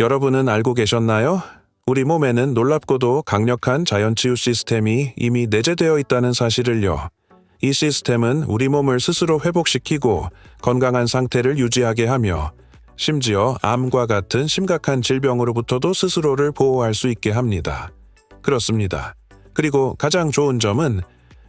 여러분은 알고 계셨나요? 우리 몸에는 놀랍고도 강력한 자연치유 시스템이 이미 내재되어 있다는 사실을요. 이 시스템은 우리 몸을 스스로 회복시키고 건강한 상태를 유지하게 하며 심지어 암과 같은 심각한 질병으로부터도 스스로를 보호할 수 있게 합니다. 그렇습니다. 그리고 가장 좋은 점은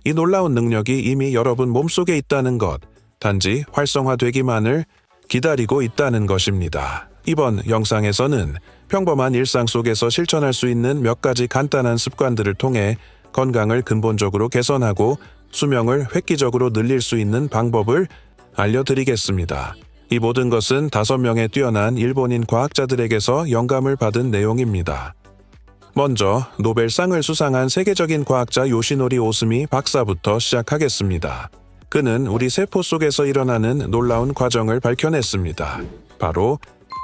이 놀라운 능력이 이미 여러분 몸속에 있다는 것, 단지 활성화되기만을 기다리고 있다는 것입니다. 이번 영상에서는 평범한 일상 속에서 실천할 수 있는 몇 가지 간단한 습관들을 통해 건강을 근본적으로 개선하고 수명을 획기적으로 늘릴 수 있는 방법을 알려드리겠습니다. 이 모든 것은 5명의 뛰어난 일본인 과학자들에게서 영감을 받은 내용입니다. 먼저 노벨상을 수상한 세계적인 과학자 요시노리 오스미 박사부터 시작하겠습니다. 그는 우리 세포 속에서 일어나는 놀라운 과정을 밝혀냈습니다. 바로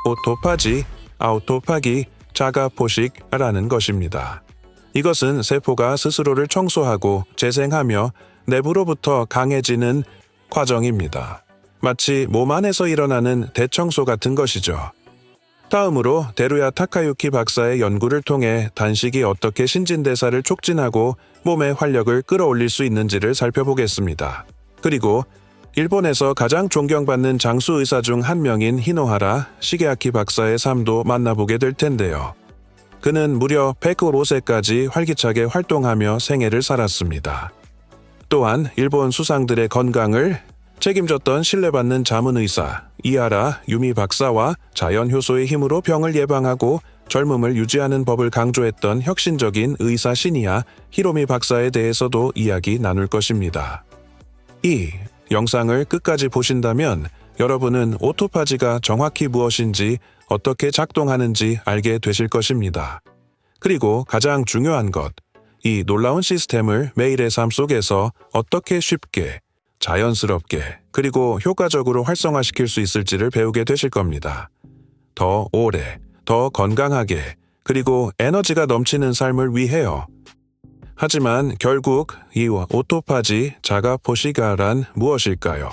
오토파지, 아우토파기, 자가포식이라는 것입니다. 이것은 세포가 스스로를 청소하고 재생하며 내부로부터 강해지는 과정입니다. 마치 몸 안에서 일어나는 대청소 같은 것이죠. 다음으로 데루야 타카유키 박사의 연구를 통해 단식이 어떻게 신진대사를 촉진하고 몸의 활력을 끌어올릴 수 있는지를 살펴보겠습니다. 그리고 일본에서 가장 존경받는 장수 의사 중 한 명인 히노하라 시게아키 박사의 삶도 만나보게 될 텐데요. 그는 무려 105세까지 활기차게 활동하며 생애를 살았습니다. 또한 일본 수상들의 건강을 책임졌던 신뢰받는 자문의사 이하라 유미 박사와 자연 효소의 힘으로 병을 예방하고 젊음을 유지하는 법을 강조했던 혁신적인 의사 시니야 히로미 박사에 대해서도 이야기 나눌 것입니다. 이 영상을 끝까지 보신다면 여러분은 오토파지가 정확히 무엇인지 어떻게 작동하는지 알게 되실 것입니다. 그리고 가장 중요한 것, 이 놀라운 시스템을 매일의 삶 속에서 어떻게 쉽게, 자연스럽게, 그리고 효과적으로 활성화시킬 수 있을지를 배우게 되실 겁니다. 더 오래, 더 건강하게, 그리고 에너지가 넘치는 삶을 위해요. 하지만 결국 이 오토파지, 자가포시가란 무엇일까요?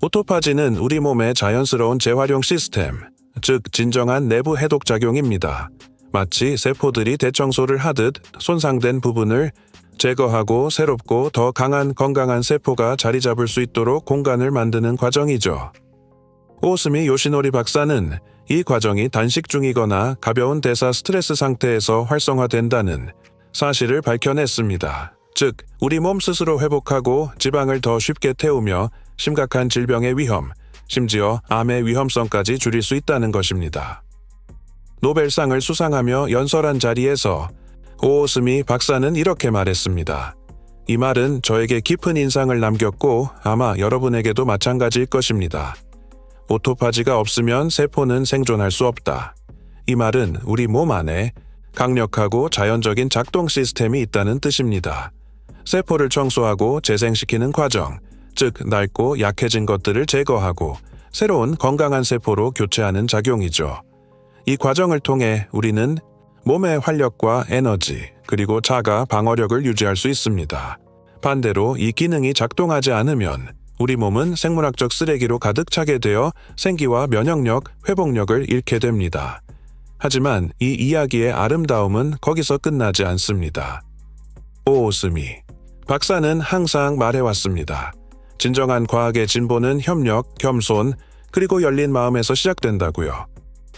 오토파지는 우리 몸의 자연스러운 재활용 시스템, 즉 진정한 내부 해독작용입니다. 마치 세포들이 대청소를 하듯 손상된 부분을 제거하고 새롭고 더 강한 건강한 세포가 자리 잡을 수 있도록 공간을 만드는 과정이죠. 오스미 요시노리 박사는 이 과정이 단식 중이거나 가벼운 대사 스트레스 상태에서 활성화된다는 사실을 밝혀냈습니다. 즉, 우리 몸 스스로 회복하고 지방을 더 쉽게 태우며 심각한 질병의 위험, 심지어 암의 위험성까지 줄일 수 있다는 것입니다. 노벨상을 수상하며 연설한 자리에서 오스미 박사는 이렇게 말했습니다. 이 말은 저에게 깊은 인상을 남겼고 아마 여러분에게도 마찬가지일 것입니다. 오토파지가 없으면 세포는 생존할 수 없다. 이 말은 우리 몸 안에 강력하고 자연적인 작동 시스템이 있다는 뜻입니다. 세포를 청소하고 재생시키는 과정, 즉 낡고 약해진 것들을 제거하고 새로운 건강한 세포로 교체하는 작용이죠. 이 과정을 통해 우리는 몸의 활력과 에너지, 그리고 자가 방어력을 유지할 수 있습니다. 반대로 이 기능이 작동하지 않으면 우리 몸은 생물학적 쓰레기로 가득 차게 되어 생기와 면역력, 회복력을 잃게 됩니다. 하지만 이 이야기의 아름다움은 거기서 끝나지 않습니다. 오스미 박사는 항상 말해왔습니다. 진정한 과학의 진보는 협력, 겸손, 그리고 열린 마음에서 시작된다고요.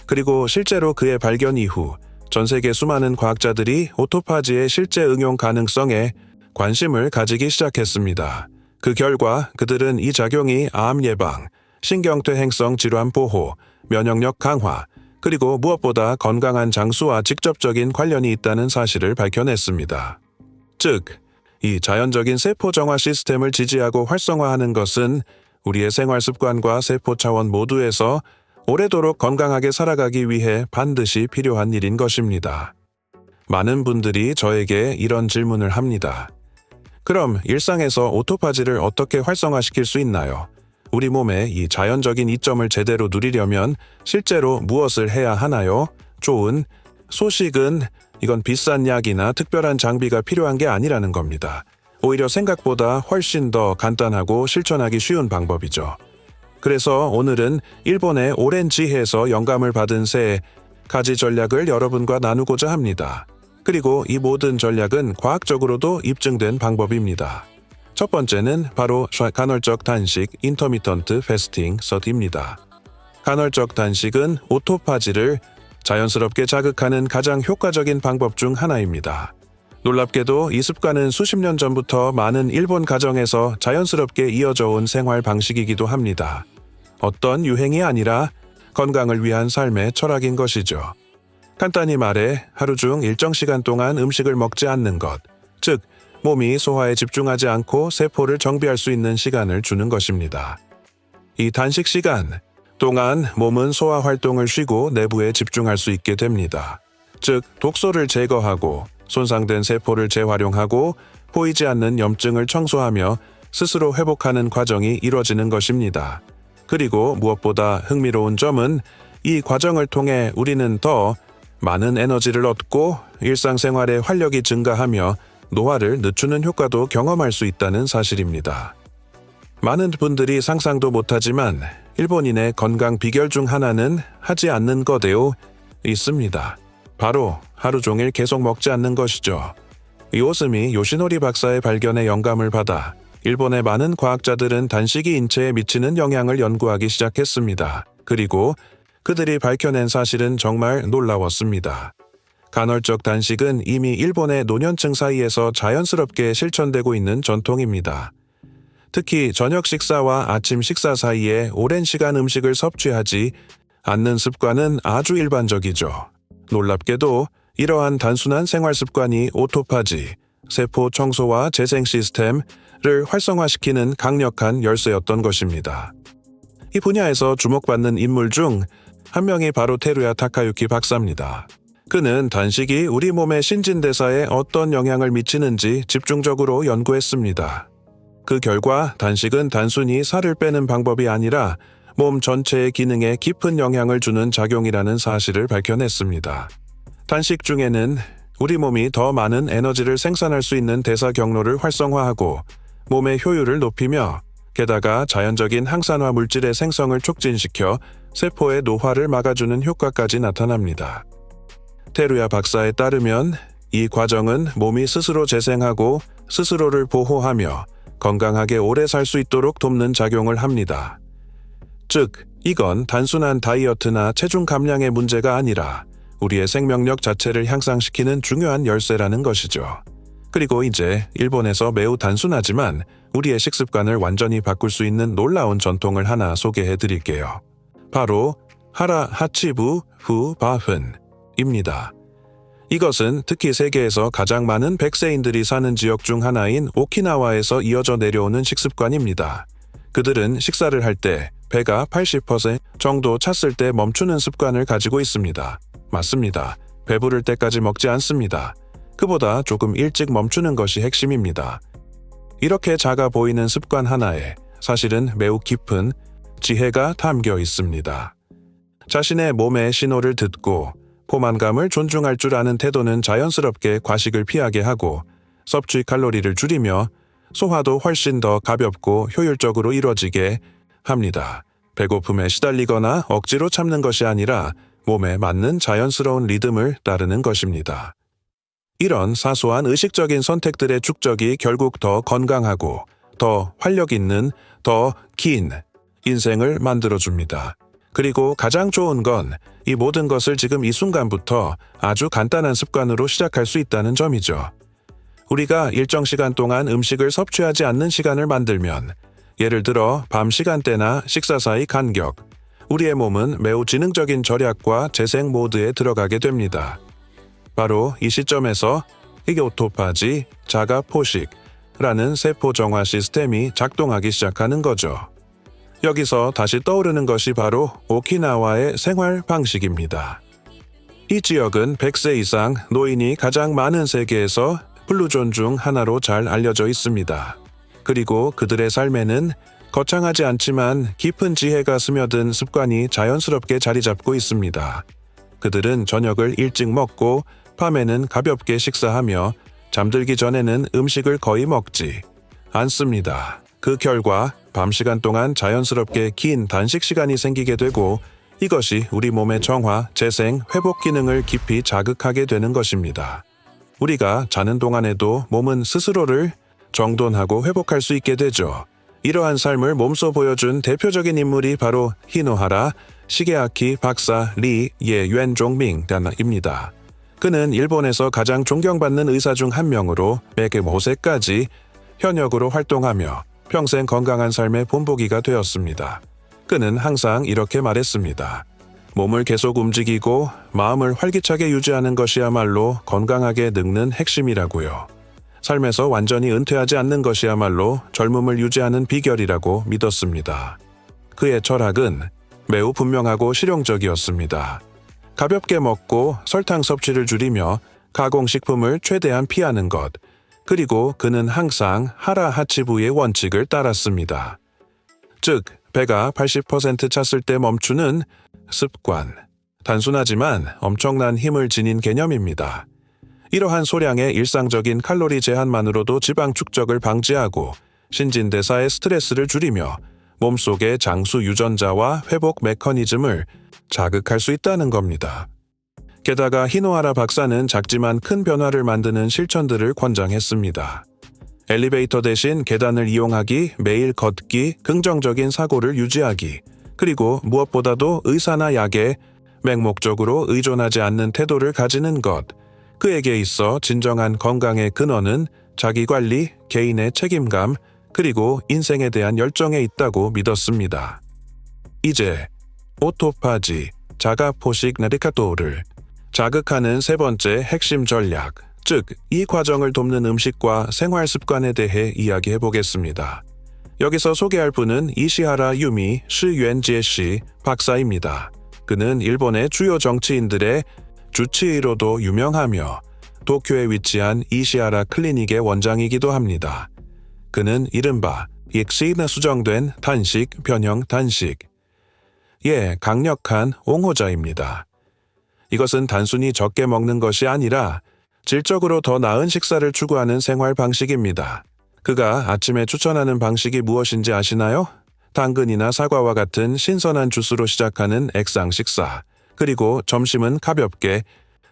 그리고 실제로 그의 발견 이후 전 세계 수많은 과학자들이 오토파지의 실제 응용 가능성에 관심을 가지기 시작했습니다. 그 결과 그들은 이 작용이 암 예방, 신경퇴행성 질환 보호, 면역력 강화, 그리고 무엇보다 건강한 장수와 직접적인 관련이 있다는 사실을 밝혀냈습니다. 즉, 이 자연적인 세포 정화 시스템을 지지하고 활성화하는 것은 우리의 생활 습관과 세포 차원 모두에서 오래도록 건강하게 살아가기 위해 반드시 필요한 일인 것입니다. 많은 분들이 저에게 이런 질문을 합니다. 그럼 일상에서 오토파지를 어떻게 활성화시킬 수 있나요? 우리 몸의 이 자연적인 이점을 제대로 누리려면 실제로 무엇을 해야 하나요? 좋은 소식은 이건 비싼 약이나 특별한 장비가 필요한 게 아니라는 겁니다. 오히려 생각보다 훨씬 더 간단하고 실천하기 쉬운 방법이죠. 그래서 오늘은 일본의 오렌 지혜에서 영감을 받은 새 가지 전략을 여러분과 나누고자 합니다. 그리고 이 모든 전략은 과학적으로도 입증된 방법입니다. 첫 번째는 바로 간헐적 단식 (intermittent fasting)입니다. 간헐적 단식은 오토파지를 자연스럽게 자극하는 가장 효과적인 방법 중 하나입니다. 놀랍게도 이 습관은 수십 년 전부터 많은 일본 가정에서 자연스럽게 이어져 온 생활 방식이기도 합니다. 어떤 유행이 아니라 건강을 위한 삶의 철학인 것이죠. 간단히 말해 하루 중 일정 시간 동안 음식을 먹지 않는 것, 즉 몸이 소화에 집중하지 않고 세포를 정비할 수 있는 시간을 주는 것입니다. 이 단식 시간 동안 몸은 소화 활동을 쉬고 내부에 집중할 수 있게 됩니다. 즉 독소를 제거하고 손상된 세포를 재활용하고 보이지 않는 염증을 청소하며 스스로 회복하는 과정이 이뤄지는 것입니다. 그리고 무엇보다 흥미로운 점은 이 과정을 통해 우리는 더 많은 에너지를 얻고 일상생활의 활력이 증가하며 노화를 늦추는 효과도 경험할 수 있다는 사실입니다. 많은 분들이 상상도 못하지만 일본인의 건강 비결 중 하나는 하지 않는 것에요 있습니다. 바로 하루 종일 계속 먹지 않는 것이죠. 이오스미 요시노리 박사의 발견에 영감을 받아 일본의 많은 과학자들은 단식이 인체에 미치는 영향을 연구하기 시작했습니다. 그리고 그들이 밝혀낸 사실은 정말 놀라웠습니다. 간헐적 단식은 이미 일본의 노년층 사이에서 자연스럽게 실천되고 있는 전통입니다. 특히 저녁 식사와 아침 식사 사이에 오랜 시간 음식을 섭취하지 않는 습관은 아주 일반적이죠. 놀랍게도 이러한 단순한 생활 습관이 오토파지, 세포 청소와 재생 시스템을 활성화시키는 강력한 열쇠였던 것입니다. 이 분야에서 주목받는 인물 중 한 명이 바로 테루야 타카유키 박사입니다. 그는 단식이 우리 몸의 신진대사에 어떤 영향을 미치는지 집중적으로 연구했습니다. 그 결과 단식은 단순히 살을 빼는 방법이 아니라 몸 전체의 기능에 깊은 영향을 주는 작용이라는 사실을 밝혀냈습니다. 단식 중에는 우리 몸이 더 많은 에너지를 생산할 수 있는 대사 경로를 활성화하고 몸의 효율을 높이며 게다가 자연적인 항산화 물질의 생성을 촉진시켜 세포의 노화를 막아주는 효과까지 나타납니다. 테루야 박사에 따르면 이 과정은 몸이 스스로 재생하고 스스로를 보호하며 건강하게 오래 살 수 있도록 돕는 작용을 합니다. 즉, 이건 단순한 다이어트나 체중 감량의 문제가 아니라 우리의 생명력 자체를 향상시키는 중요한 열쇠라는 것이죠. 그리고 이제 일본에서 매우 단순하지만 우리의 식습관을 완전히 바꿀 수 있는 놀라운 전통을 하나 소개해 드릴게요. 바로 하라 하치부 후 바흔입니다. 이것은 특히 세계에서 가장 많은 백세인들이 사는 지역 중 하나인 오키나와에서 이어져 내려오는 식습관입니다. 그들은 식사를 할 때 배가 80% 정도 찼을 때 멈추는 습관을 가지고 있습니다. 맞습니다. 배부를 때까지 먹지 않습니다. 그보다 조금 일찍 멈추는 것이 핵심입니다. 이렇게 작아 보이는 습관 하나에 사실은 매우 깊은 지혜가 담겨 있습니다. 자신의 몸의 신호를 듣고 포만감을 존중할 줄 아는 태도는 자연스럽게 과식을 피하게 하고 섭취 칼로리를 줄이며 소화도 훨씬 더 가볍고 효율적으로 이루어지게 합니다. 배고픔에 시달리거나 억지로 참는 것이 아니라 몸에 맞는 자연스러운 리듬을 따르는 것입니다. 이런 사소한 의식적인 선택들의 축적이 결국 더 건강하고 더 활력 있는 더 긴 인생을 만들어줍니다. 그리고 가장 좋은 건 이 모든 것을 지금 이 순간부터 아주 간단한 습관으로 시작할 수 있다는 점이죠. 우리가 일정 시간 동안 음식을 섭취하지 않는 시간을 만들면, 예를 들어 밤 시간대나 식사 사이 간격, 우리의 몸은 매우 지능적인 절약과 재생 모드에 들어가게 됩니다. 바로 이 시점에서 이게 오토파지, 자가 포식라는 세포 정화 시스템이 작동하기 시작하는 거죠. 여기서 다시 떠오르는 것이 바로 오키나와의 생활 방식입니다. 이 지역은 100세 이상 노인이 가장 많은 세계에서 블루존 중 하나로 잘 알려져 있습니다. 그리고 그들의 삶에는 거창하지 않지만 깊은 지혜가 스며든 습관이 자연스럽게 자리 잡고 있습니다. 그들은 저녁을 일찍 먹고 밤에는 가볍게 식사하며 잠들기 전에는 음식을 거의 먹지 않습니다. 그 결과 밤 시간 동안 자연스럽게 긴 단식 시간이 생기게 되고 이것이 우리 몸의 정화, 재생, 회복 기능을 깊이 자극하게 되는 것입니다. 우리가 자는 동안에도 몸은 스스로를 정돈하고 회복할 수 있게 되죠. 이러한 삶을 몸소 보여준 대표적인 인물이 바로 히노하라 시게아키 박사 리 예윤종밍입니다. 그는 일본에서 가장 존경받는 의사 중 한 명으로 105세까지 현역으로 활동하며 평생 건강한 삶의 본보기가 되었습니다. 그는 항상 이렇게 말했습니다. 몸을 계속 움직이고 마음을 활기차게 유지하는 것이야말로 건강하게 늙는 핵심이라고요. 삶에서 완전히 은퇴하지 않는 것이야말로 젊음을 유지하는 비결이라고 믿었습니다. 그의 철학은 매우 분명하고 실용적이었습니다. 가볍게 먹고 설탕 섭취를 줄이며 가공식품을 최대한 피하는 것, 그리고 그는 항상 하라 하치부의 원칙을 따랐습니다. 즉, 배가 80% 찼을 때 멈추는 습관. 단순하지만 엄청난 힘을 지닌 개념입니다. 이러한 소량의 일상적인 칼로리 제한만으로도 지방 축적을 방지하고 신진대사의 스트레스를 줄이며 몸속의 장수 유전자와 회복 메커니즘을 자극할 수 있다는 겁니다. 게다가 히노하라 박사는 작지만 큰 변화를 만드는 실천들을 권장했습니다. 엘리베이터 대신 계단을 이용하기, 매일 걷기, 긍정적인 사고를 유지하기, 그리고 무엇보다도 의사나 약에 맹목적으로 의존하지 않는 태도를 가지는 것. 그에게 있어 진정한 건강의 근원은 자기관리, 개인의 책임감, 그리고 인생에 대한 열정에 있다고 믿었습니다. 이제 오토파지, 자가포식 나리카토를 자극하는 세 번째 핵심 전략, 즉 이 과정을 돕는 음식과 생활 습관에 대해 이야기해 보겠습니다. 여기서 소개할 분은 이시하라 유미 시윤지에씨 박사입니다. 그는 일본의 주요 정치인들의 주치의로도 유명하며 도쿄에 위치한 이시하라 클리닉의 원장이기도 합니다. 그는 이른바 익시나 수정된 단식, 변형 단식, 강력한 옹호자입니다. 이것은 단순히 적게 먹는 것이 아니라 질적으로 더 나은 식사를 추구하는 생활 방식입니다. 그가 아침에 추천하는 방식이 무엇인지 아시나요? 당근이나 사과와 같은 신선한 주스로 시작하는 액상 식사, 그리고 점심은 가볍게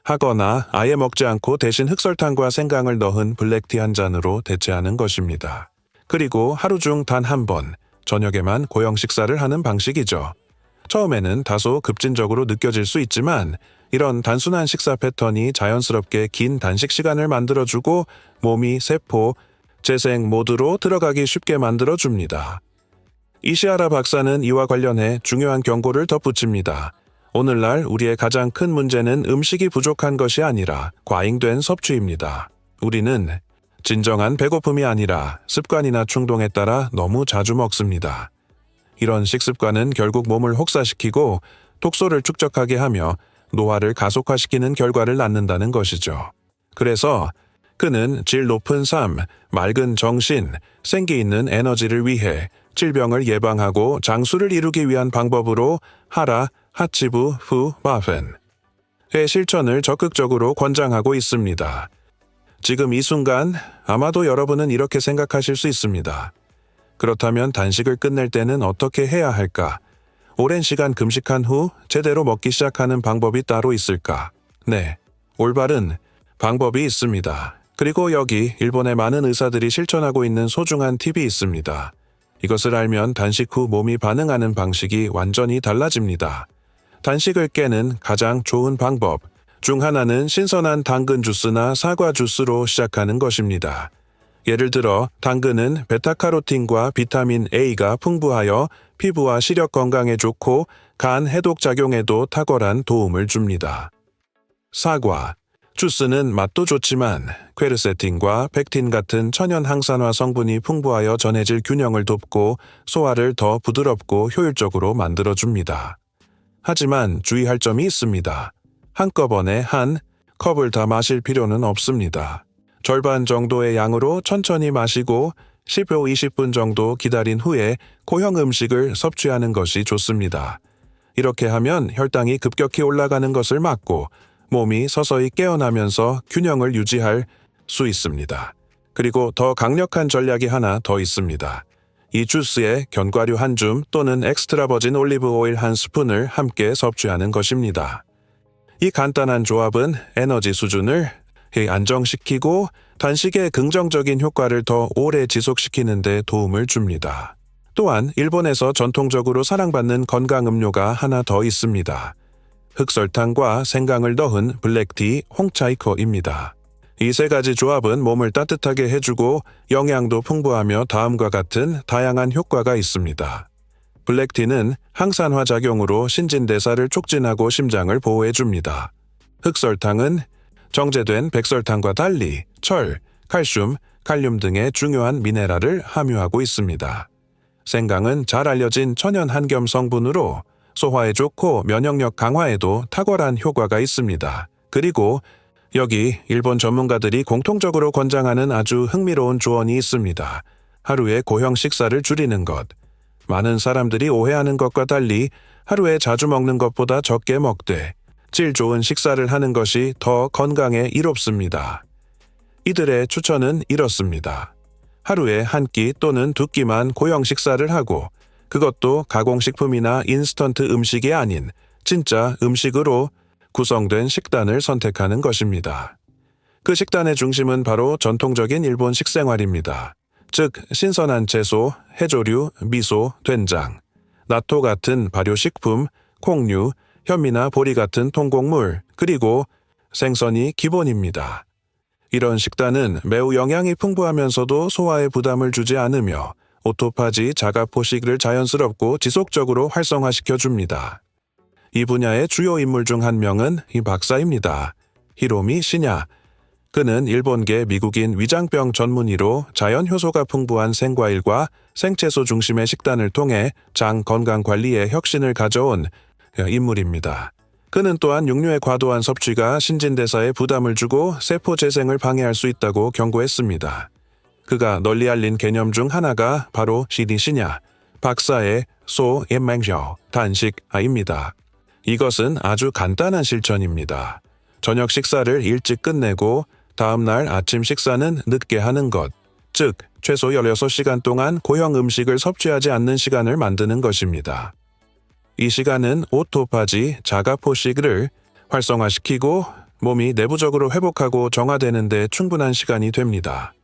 하거나 아예 먹지 않고 대신 흑설탕과 생강을 넣은 블랙티 한 잔으로 대체하는 것입니다. 그리고 하루 중 단 한 번, 저녁에만 고형 식사를 하는 방식이죠. 처음에는 다소 급진적으로 느껴질 수 있지만 이런 단순한 식사 패턴이 자연스럽게 긴 단식 시간을 만들어주고 몸이 세포, 재생 모드로 들어가기 쉽게 만들어줍니다. 이시하라 박사는 이와 관련해 중요한 경고를 덧붙입니다. 오늘날 우리의 가장 큰 문제는 음식이 부족한 것이 아니라 과잉된 섭취입니다. 우리는 진정한 배고픔이 아니라 습관이나 충동에 따라 너무 자주 먹습니다. 이런 식습관은 결국 몸을 혹사시키고 독소를 축적하게 하며 노화를 가속화시키는 결과를 낳는다는 것이죠. 그래서 그는 질 높은 삶, 맑은 정신, 생기 있는 에너지를 위해 질병을 예방하고 장수를 이루기 위한 방법으로 하라, 하치부, 후, 마펜의 실천을 적극적으로 권장하고 있습니다. 지금 이 순간 아마도 여러분은 이렇게 생각하실 수 있습니다. 그렇다면 단식을 끝낼 때는 어떻게 해야 할까? 오랜 시간 금식한 후 제대로 먹기 시작하는 방법이 따로 있을까? 네, 올바른 방법이 있습니다. 그리고 여기 일본의 많은 의사들이 실천하고 있는 소중한 팁이 있습니다. 이것을 알면 단식 후 몸이 반응하는 방식이 완전히 달라집니다. 단식을 깨는 가장 좋은 방법 중 하나는 신선한 당근 주스나 사과 주스로 시작하는 것입니다. 예를 들어 당근은 베타카로틴과 비타민 A가 풍부하여 피부와 시력 건강에 좋고 간 해독 작용에도 탁월한 도움을 줍니다. 사과 주스는 맛도 좋지만 퀘르세틴과 펙틴 같은 천연 항산화 성분이 풍부하여 전해질 균형을 돕고 소화를 더 부드럽고 효율적으로 만들어줍니다. 하지만 주의할 점이 있습니다. 한꺼번에 한 컵을 다 마실 필요는 없습니다. 절반 정도의 양으로 천천히 마시고 10여 20분 정도 기다린 후에 고형 음식을 섭취하는 것이 좋습니다. 이렇게 하면 혈당이 급격히 올라가는 것을 막고 몸이 서서히 깨어나면서 균형을 유지할 수 있습니다. 그리고 더 강력한 전략이 하나 더 있습니다. 이 주스에 견과류 한 줌 또는 엑스트라 버진 올리브 오일 한 스푼을 함께 섭취하는 것입니다. 이 간단한 조합은 에너지 수준을 안정시키고 단식의 긍정적인 효과를 더 오래 지속시키는 데 도움을 줍니다. 또한 일본에서 전통적으로 사랑받는 건강 음료가 하나 더 있습니다. 흑설탕과 생강을 넣은 블랙티 홍차이코입니다. 이 세 가지 조합은 몸을 따뜻하게 해주고 영양도 풍부하며 다음과 같은 다양한 효과가 있습니다. 블랙티는 항산화 작용으로 신진대사를 촉진하고 심장을 보호해줍니다. 흑설탕은 정제된 백설탕과 달리 철, 칼슘, 칼륨 등의 중요한 미네랄을 함유하고 있습니다. 생강은 잘 알려진 천연 한겸 성분으로 소화에 좋고 면역력 강화에도 탁월한 효과가 있습니다. 그리고 여기 일본 전문가들이 공통적으로 권장하는 아주 흥미로운 조언이 있습니다. 하루에 고형 식사를 줄이는 것. 많은 사람들이 오해하는 것과 달리 하루에 자주 먹는 것보다 적게 먹되 질 좋은 식사를 하는 것이 더 건강에 이롭습니다. 이들의 추천은 이렇습니다. 하루에 한 끼 또는 두 끼만 고형 식사를 하고 그것도 가공식품이나 인스턴트 음식이 아닌 진짜 음식으로 구성된 식단을 선택하는 것입니다. 그 식단의 중심은 바로 전통적인 일본 식생활입니다. 즉 신선한 채소, 해조류, 미소, 된장, 나토 같은 발효식품, 콩류, 현미나 보리 같은 통곡물, 그리고 생선이 기본입니다. 이런 식단은 매우 영양이 풍부하면서도 소화에 부담을 주지 않으며 오토파지 자가포식을 자연스럽고 지속적으로 활성화시켜줍니다. 이 분야의 주요 인물 중 한 명은 이 박사입니다. 히로미 시냐. 그는 일본계 미국인 위장병 전문의로 자연 효소가 풍부한 생과일과 생채소 중심의 식단을 통해 장 건강 관리에 혁신을 가져온 인물입니다. 그는 또한 육류의 과도한 섭취가 신진대사에 부담을 주고 세포 재생을 방해할 수 있다고 경고했습니다. 그가 널리 알린 개념 중 하나가 바로 시니시냐, 박사의 소엠맹셔 단식입니다. 이것은 아주 간단한 실천입니다. 저녁 식사를 일찍 끝내고 다음날 아침 식사는 늦게 하는 것, 즉 최소 16시간 동안 고형 음식을 섭취하지 않는 시간을 만드는 것입니다. 이 시간은 오토파지 자가포식을 활성화시키고 몸이 내부적으로 회복하고 정화되는 데 충분한 시간이 됩니다.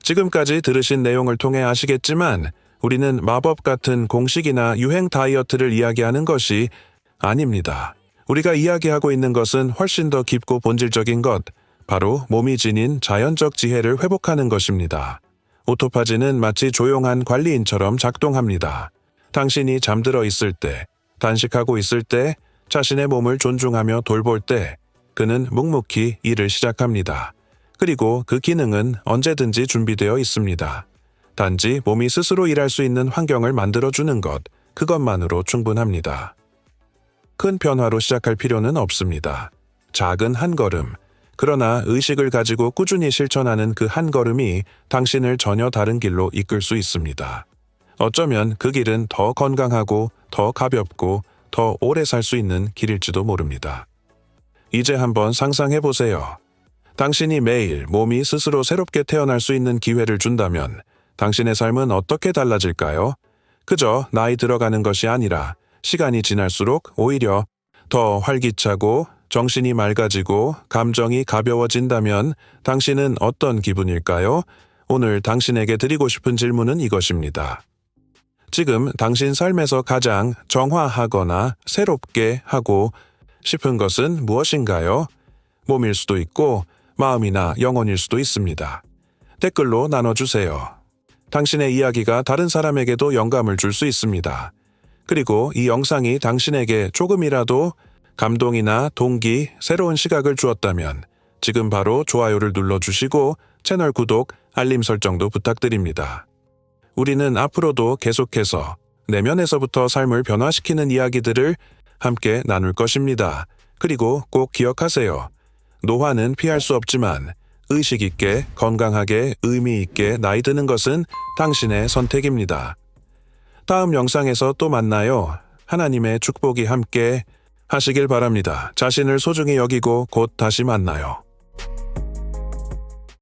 지금까지 들으신 내용을 통해 아시겠지만 우리는 마법 같은 공식이나 유행 다이어트를 이야기하는 것이 아닙니다. 우리가 이야기하고 있는 것은 훨씬 더 깊고 본질적인 것, 바로 몸이 지닌 자연적 지혜를 회복하는 것입니다. 오토파지는 마치 조용한 관리인처럼 작동합니다. 당신이 잠들어 있을 때, 단식하고 있을 때, 자신의 몸을 존중하며 돌볼 때, 그는 묵묵히 일을 시작합니다. 그리고 그 기능은 언제든지 준비되어 있습니다. 단지 몸이 스스로 일할 수 있는 환경을 만들어주는 것, 그것만으로 충분합니다. 큰 변화로 시작할 필요는 없습니다. 작은 한 걸음, 그러나 의식을 가지고 꾸준히 실천하는 그 한 걸음이 당신을 전혀 다른 길로 이끌 수 있습니다. 어쩌면 그 길은 더 건강하고 더 가볍고 더 오래 살 수 있는 길일지도 모릅니다. 이제 한번 상상해 보세요. 당신이 매일 몸이 스스로 새롭게 태어날 수 있는 기회를 준다면 당신의 삶은 어떻게 달라질까요? 그저 나이 들어가는 것이 아니라 시간이 지날수록 오히려 더 활기차고 정신이 맑아지고 감정이 가벼워진다면 당신은 어떤 기분일까요? 오늘 당신에게 드리고 싶은 질문은 이것입니다. 지금 당신 삶에서 가장 정화하거나 새롭게 하고 싶은 것은 무엇인가요? 몸일 수도 있고 마음이나 영혼일 수도 있습니다. 댓글로 나눠주세요. 당신의 이야기가 다른 사람에게도 영감을 줄 수 있습니다. 그리고 이 영상이 당신에게 조금이라도 감동이나 동기, 새로운 시각을 주었다면 지금 바로 좋아요를 눌러주시고 채널 구독, 알림 설정도 부탁드립니다. 우리는 앞으로도 계속해서 내면에서부터 삶을 변화시키는 이야기들을 함께 나눌 것입니다. 그리고 꼭 기억하세요. 노화는 피할 수 없지만 의식 있게, 건강하게, 의미 있게 나이 드는 것은 당신의 선택입니다. 다음 영상에서 또 만나요. 하나님의 축복이 함께 하시길 바랍니다. 자신을 소중히 여기고 곧 다시 만나요.